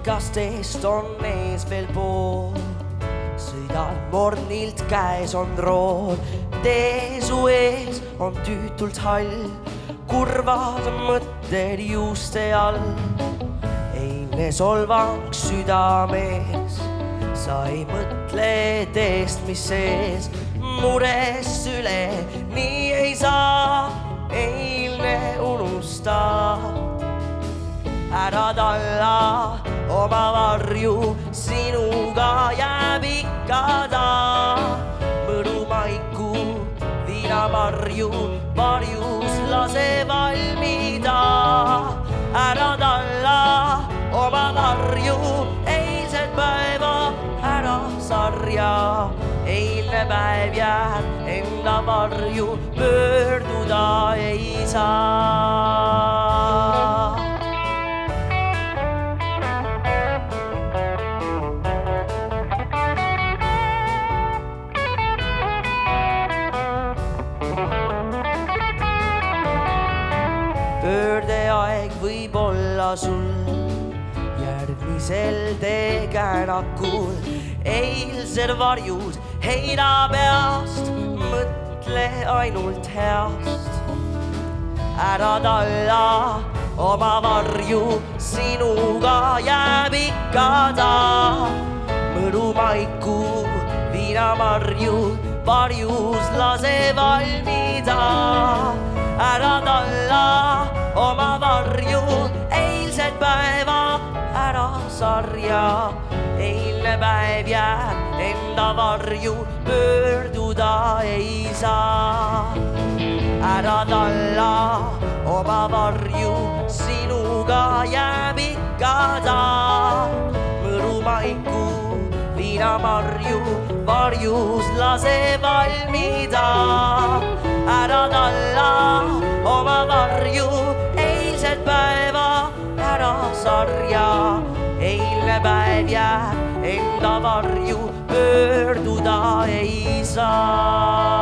rikastest on ees veel pool. Sõidan mornilt, käes on rool, tee su ees on tüütult hall, kurvad mõtted juuste all. Eilne solvang südames, sa ei mõtle teest, mis sees, murest üle nii ei saa, eilne unusta. Ära talla oma varju, sinuga jääb ikka ta. Mõru maiku, viinamarju, varjus lase valmida. Ära talla oma varju, eilset päeva ära sarja. Eilne päev jääb enda varju, pöörduda ei saa. Pöördeaeg võib olla sul järgmisel teekäänakul. Eilsed varjud heida peast, mõtle ainult heast. Ära talla oma varju, sinuga jääb ikka ta. Mõru maiku, viinamarju, varjus lase valmida. Ära talla oma varju, eilset päeva ära sarja. Eilne päev jääb enda varju, pöörduda ei saa. Ära talla oma varju, sinuga jääb ikka ta. Mõru maiku, viinamarju, varjus lase valmida. Ära talla oma varju, eilset päeva ära sarja. Eilne päev jääb enda varju, pöörduda ei saa.